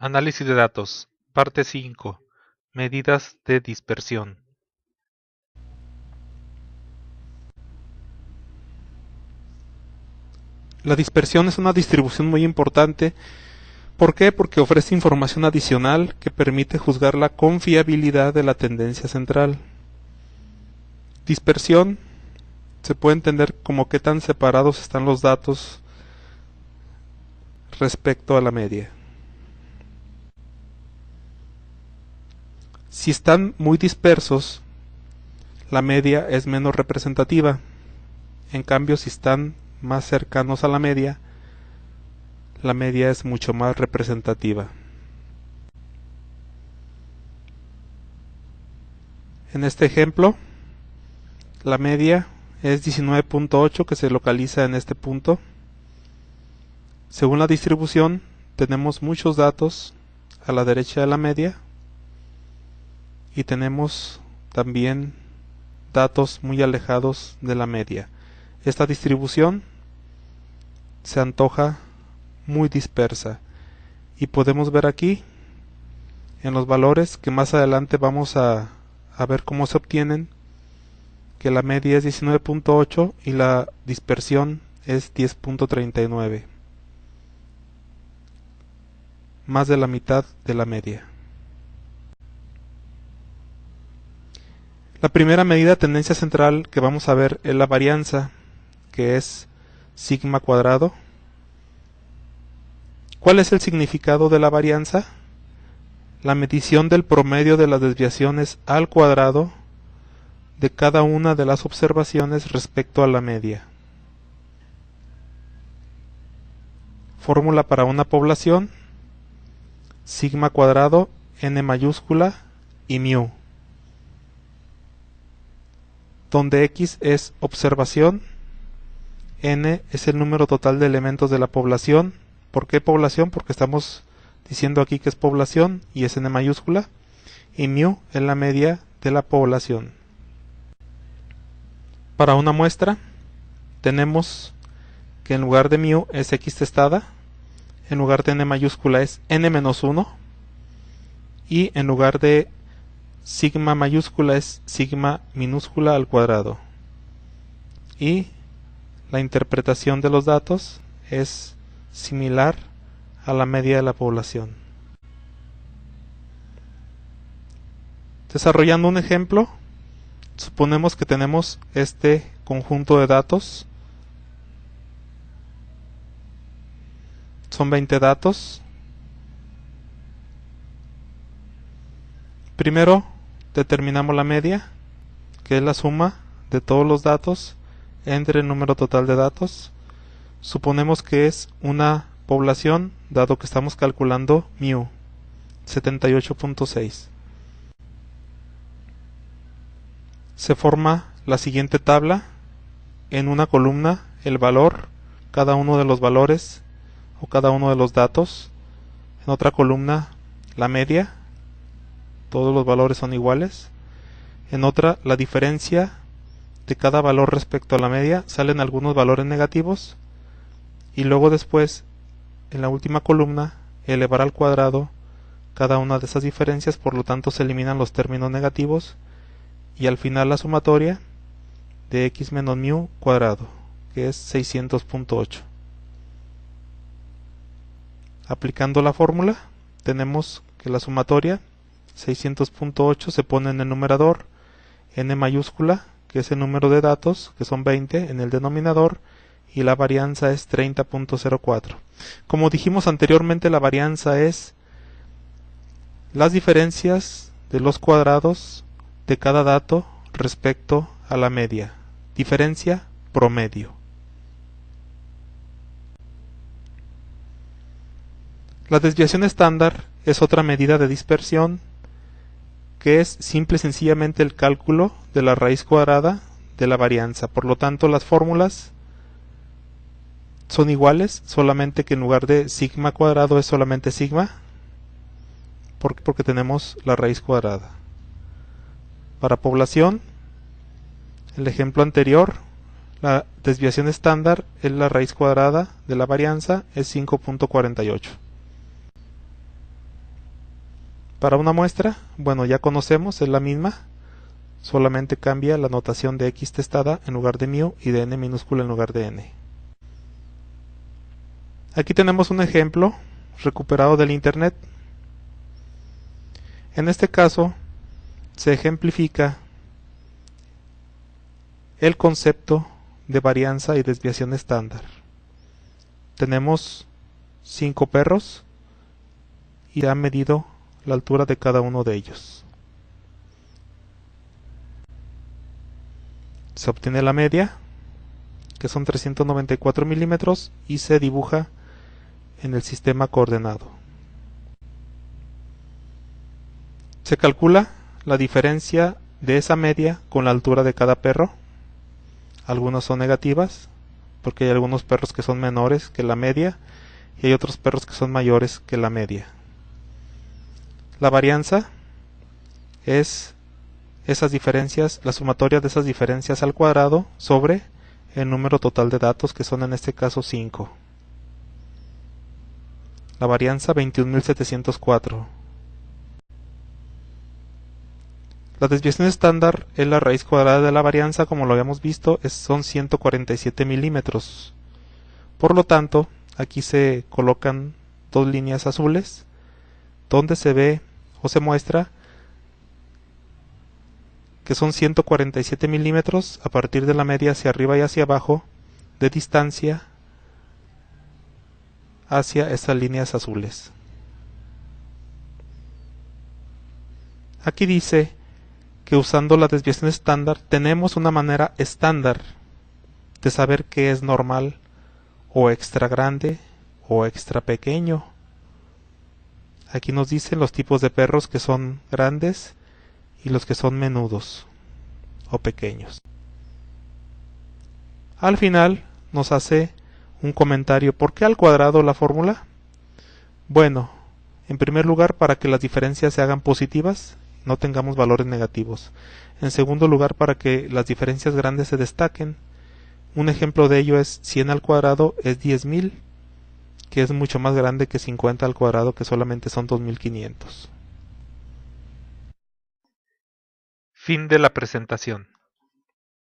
Análisis de datos. Parte 5. Medidas de dispersión. La dispersión es una distribución muy importante. ¿Por qué? Porque ofrece información adicional que permite juzgar la confiabilidad de la tendencia central. Dispersión se puede entender como qué tan separados están los datos respecto a la media. Si están muy dispersos, la media es menos representativa. En cambio, si están más cercanos a la media es mucho más representativa. En este ejemplo, la media es 19.8 que se localiza en este punto. Según la distribución, tenemos muchos datos a la derecha de la media y tenemos también datos muy alejados de la media. Esta distribución se antoja muy dispersa y podemos ver aquí en los valores que más adelante vamos a ver cómo se obtienen, que la media es 19.8 y la dispersión es 10.39, más de la mitad de la media. La primera medida de tendencia central que vamos a ver es la varianza, que es sigma cuadrado. ¿Cuál es el significado de la varianza? La medición del promedio de las desviaciones al cuadrado de cada una de las observaciones respecto a la media. Fórmula para una población: sigma cuadrado, n mayúscula y mu, donde x es observación, n es el número total de elementos de la población. ¿Por qué población? Porque estamos diciendo aquí que es población y es n mayúscula, y mu es la media de la población. Para una muestra tenemos que en lugar de mu es x testada, en lugar de n mayúscula es n-1 y en lugar de sigma mayúscula es sigma minúscula al cuadrado. Y la interpretación de los datos es similar a la media de la población. Desarrollando un ejemplo, suponemos que tenemos este conjunto de datos. Son 20 datos. Primero determinamos la media, que es la suma de todos los datos entre el número total de datos. Suponemos que es una población, dado que estamos calculando mu, 78.6. Se forma la siguiente tabla. En una columna el valor, cada uno de los valores o cada uno de los datos. En otra columna la media, todos los valores son iguales. En otra la diferencia de cada valor respecto a la media, salen algunos valores negativos. Y luego después, en la última columna, elevar al cuadrado cada una de esas diferencias, por lo tanto se eliminan los términos negativos. Y al final la sumatoria de x menos mu cuadrado, que es 600.8. Aplicando la fórmula, tenemos que la sumatoria 600.8 se pone en el numerador, n mayúscula, que es el número de datos, que son 20, en el denominador, y la varianza es 30.04. Como dijimos anteriormente, la varianza es las diferencias de los cuadrados de cada dato respecto a la media. Diferencia promedio. La desviación estándar es otra medida de dispersión, que es simple y sencillamente el cálculo de la raíz cuadrada de la varianza. Por lo tanto, las fórmulas son iguales, solamente que en lugar de sigma cuadrado es solamente sigma, porque tenemos la raíz cuadrada. Para población, el ejemplo anterior, la desviación estándar es la raíz cuadrada de la varianza, es 5.48. Para una muestra, bueno, ya conocemos, es la misma, solamente cambia la notación de x testada en lugar de mu y de n minúscula en lugar de n. Aquí tenemos un ejemplo recuperado del internet. En este caso se ejemplifica el concepto de varianza y desviación estándar. Tenemos 5 perros y se ha medido la altura de cada uno de ellos. Se obtiene la media, que son 394 milímetros, y se dibuja en el sistema coordenado. Se calcula la diferencia de esa media con la altura de cada perro. Algunas son negativas, porque hay algunos perros que son menores que la media y hay otros perros que son mayores que la media. La varianza es esas diferencias, la sumatoria de esas diferencias al cuadrado sobre el número total de datos, que son en este caso 5. La varianza 21.704. La desviación estándar es la raíz cuadrada de la varianza, como lo habíamos visto, son 147 milímetros. Por lo tanto, aquí se colocan dos líneas azules, donde se ve o se muestra que son 147 milímetros a partir de la media hacia arriba y hacia abajo de distancia hacia estas líneas azules. Aquí dice que usando la desviación estándar tenemos una manera estándar de saber qué es normal o extra grande o extra pequeño. Aquí nos dicen los tipos de perros que son grandes y los que son menudos o pequeños. Al final nos hace un comentario. ¿Por qué al cuadrado la fórmula? Bueno, en primer lugar, para que las diferencias se hagan positivas, no tengamos valores negativos. En segundo lugar, para que las diferencias grandes se destaquen. Un ejemplo de ello es 100 al cuadrado es 10.000, que es mucho más grande que 50 al cuadrado, que solamente son 2.500. Fin de la presentación.